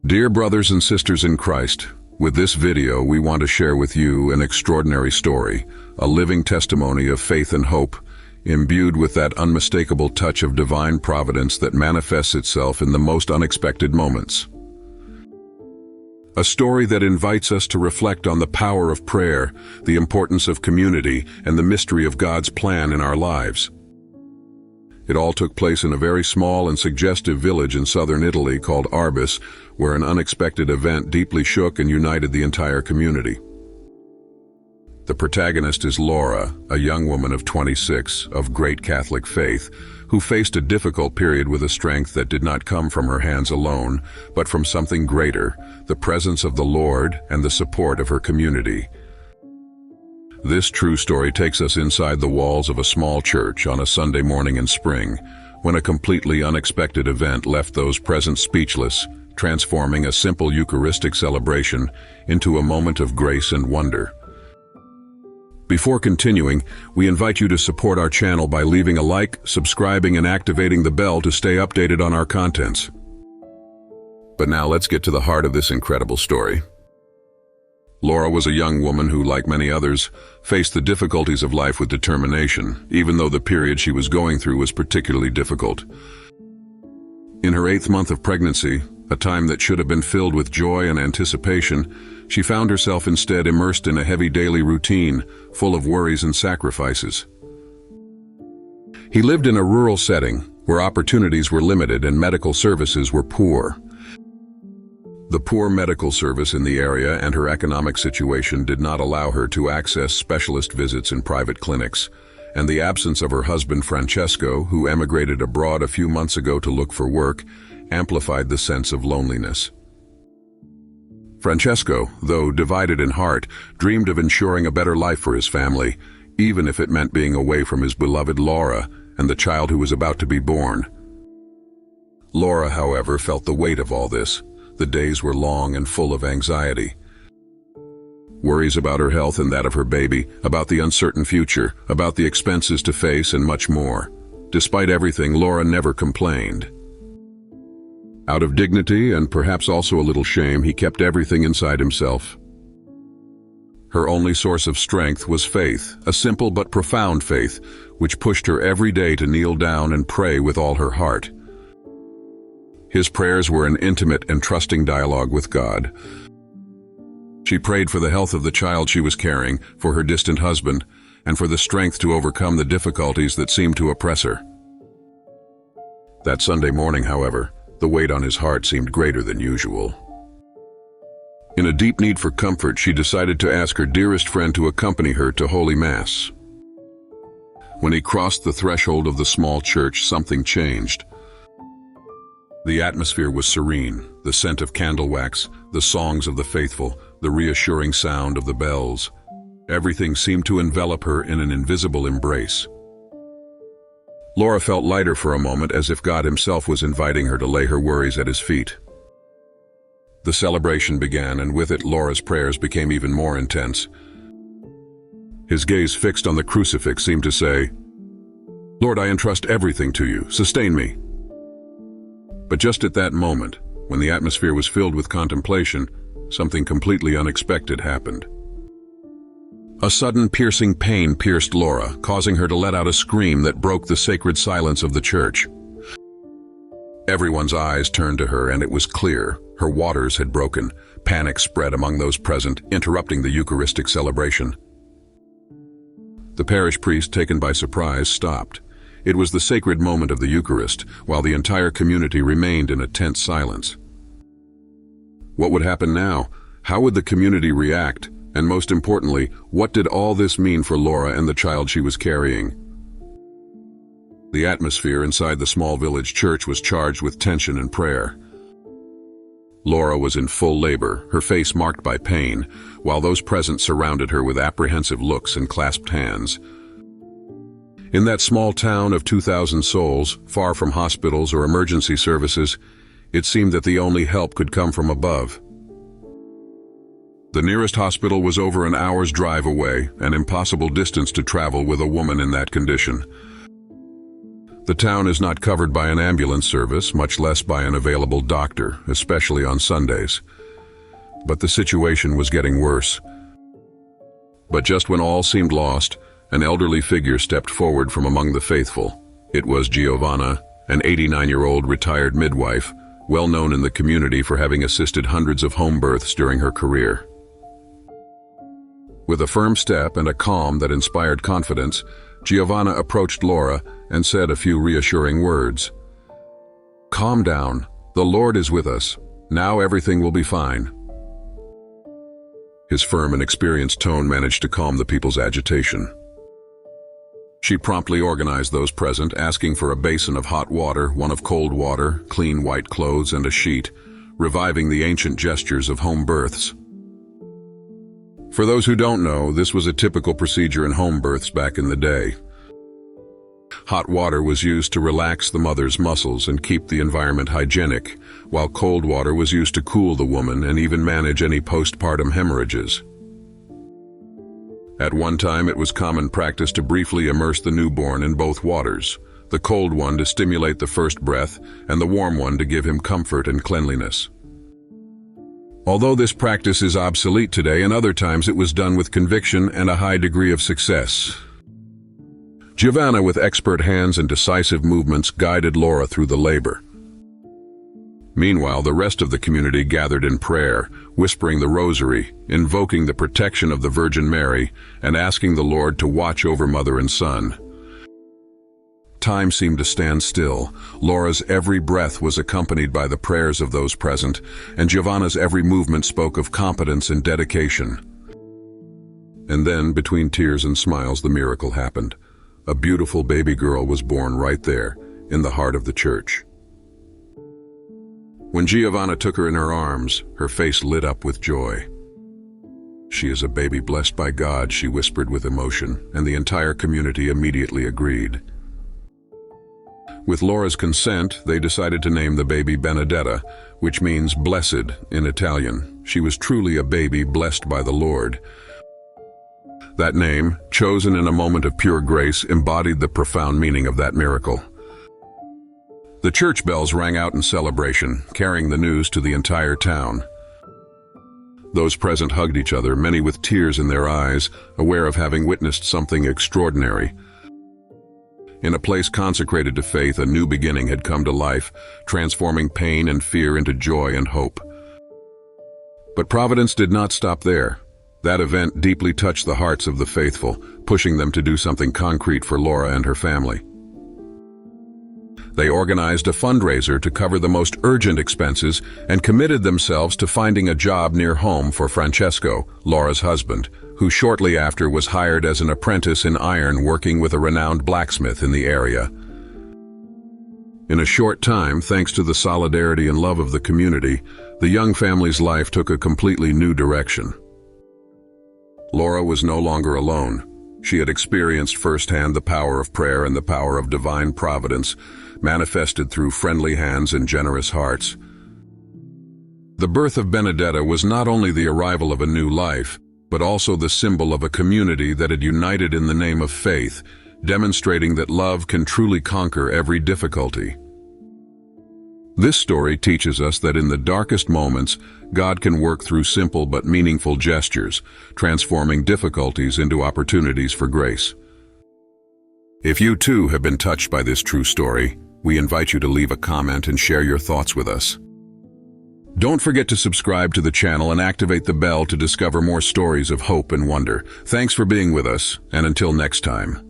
Dear brothers and sisters in Christ, with this video we want to share with you an extraordinary story, a living testimony of faith and hope, imbued with that unmistakable touch of divine providence that manifests itself in the most unexpected moments. A story that invites us to reflect on the power of prayer, the importance of community, and the mystery of God's plan in our lives. It all took place in a very small and suggestive village in southern Italy called Arbis, where an unexpected event deeply shook and united the entire community. The protagonist is Laura, a young woman of 26, of great Catholic faith, who faced a difficult period with a strength that did not come from her hands alone, but from something greater, the presence of the Lord and the support of her community. This true story takes us inside the walls of a small church on a Sunday morning in spring, when a completely unexpected event left those present speechless, transforming a simple Eucharistic celebration into a moment of grace and wonder. Before continuing, we invite you to support our channel by leaving a like, subscribing, and activating the bell to stay updated on our contents. But now let's get to the heart of this incredible story. Laura was a young woman who, like many others, faced the difficulties of life with determination, even though the period she was going through was particularly difficult. In her 8th month of pregnancy, a time that should have been filled with joy and anticipation, she found herself instead immersed in a heavy daily routine, full of worries and sacrifices. He lived in a rural setting, where opportunities were limited and medical services were poor. The poor medical service in the area and her economic situation did not allow her to access specialist visits in private clinics, and the absence of her husband Francesco, who emigrated abroad a few months ago to look for work, amplified the sense of loneliness. Francesco, though divided in heart, dreamed of ensuring a better life for his family, even if it meant being away from his beloved Laura and the child who was about to be born. Laura, however, felt the weight of all this. The days were long and full of anxiety. Worries about her health and that of her baby, about the uncertain future, about the expenses to face, and much more. Despite everything, Laura never complained. Out of dignity and perhaps also a little shame, he kept everything inside himself. Her only source of strength was faith, a simple but profound faith, which pushed her every day to kneel down and pray with all her heart. His prayers were an intimate and trusting dialogue with God. She prayed for the health of the child she was carrying, for her distant husband, and for the strength to overcome the difficulties that seemed to oppress her. That Sunday morning, however, the weight on his heart seemed greater than usual. In a deep need for comfort, she decided to ask her dearest friend to accompany her to Holy Mass. When he crossed the threshold of the small church, something changed. The atmosphere was serene, the scent of candle wax, the songs of the faithful, the reassuring sound of the bells. Everything seemed to envelop her in an invisible embrace. Laura felt lighter for a moment, as if God himself was inviting her to lay her worries at his feet. The celebration began, and with it Laura's prayers became even more intense. His gaze fixed on the crucifix seemed to say, "Lord, I entrust everything to you. Sustain me." But just at that moment, when the atmosphere was filled with contemplation, something completely unexpected happened. A sudden piercing pain pierced Laura, causing her to let out a scream that broke the sacred silence of the church. Everyone's eyes turned to her, and it was clear her waters had broken. Panic spread among those present, interrupting the Eucharistic celebration. The parish priest, taken by surprise, stopped. It was the sacred moment of the Eucharist, while the entire community remained in a tense silence. What would happen now? How would the community react? And most importantly, what did all this mean for Laura and the child she was carrying? The atmosphere inside the small village church was charged with tension and prayer. Laura was in full labor, her face marked by pain, while those present surrounded her with apprehensive looks and clasped hands. In that small town of 2,000 souls, far from hospitals or emergency services, it seemed that the only help could come from above. The nearest hospital was over an hour's drive away, an impossible distance to travel with a woman in that condition. The town is not covered by an ambulance service, much less by an available doctor, especially on Sundays. But the situation was getting worse. But just when all seemed lost, an elderly figure stepped forward from among the faithful. It was Giovanna, an 89-year-old retired midwife, well known in the community for having assisted hundreds of home births during her career. With a firm step and a calm that inspired confidence, Giovanna approached Laura and said a few reassuring words. "Calm down. The Lord is with us. Now everything will be fine." His firm and experienced tone managed to calm the people's agitation. She promptly organized those present, asking for a basin of hot water, one of cold water, clean white clothes, and a sheet, reviving the ancient gestures of home births. For those who don't know, this was a typical procedure in home births back in the day. Hot water was used to relax the mother's muscles and keep the environment hygienic, while cold water was used to cool the woman and even manage any postpartum hemorrhages. At one time, it was common practice to briefly immerse the newborn in both waters, the cold one to stimulate the first breath and the warm one to give him comfort and cleanliness. Although this practice is obsolete today, in other times it was done with conviction and a high degree of success. Giovanna, with expert hands and decisive movements, guided Laura through the labor. Meanwhile, the rest of the community gathered in prayer, whispering the rosary, invoking the protection of the Virgin Mary, and asking the Lord to watch over mother and son. Time seemed to stand still. Laura's every breath was accompanied by the prayers of those present, and Giovanna's every movement spoke of competence and dedication. And then, between tears and smiles, the miracle happened. A beautiful baby girl was born right there, in the heart of the church. When Giovanna took her in her arms, her face lit up with joy. "She is a baby blessed by God," she whispered with emotion, and the entire community immediately agreed. With Laura's consent, they decided to name the baby Benedetta, which means blessed in Italian. She was truly a baby blessed by the Lord. That name, chosen in a moment of pure grace, embodied the profound meaning of that miracle. The church bells rang out in celebration, carrying the news to the entire town. Those present hugged each other, many with tears in their eyes, aware of having witnessed something extraordinary. In a place consecrated to faith, a new beginning had come to life, transforming pain and fear into joy and hope. But Providence did not stop there. That event deeply touched the hearts of the faithful, pushing them to do something concrete for Laura and her family. They organized a fundraiser to cover the most urgent expenses and committed themselves to finding a job near home for Francesco, Laura's husband, who shortly after was hired as an apprentice in iron, working with a renowned blacksmith in the area. In a short time, thanks to the solidarity and love of the community, the young family's life took a completely new direction. Laura was no longer alone. She had experienced firsthand the power of prayer and the power of divine providence, manifested through friendly hands and generous hearts. The birth of Benedetta was not only the arrival of a new life, but also the symbol of a community that had united in the name of faith, demonstrating that love can truly conquer every difficulty. This story teaches us that in the darkest moments, God can work through simple but meaningful gestures, transforming difficulties into opportunities for grace. If you too have been touched by this true story, we invite you to leave a comment and share your thoughts with us. Don't forget to subscribe to the channel and activate the bell to discover more stories of hope and wonder. Thanks for being with us, and until next time.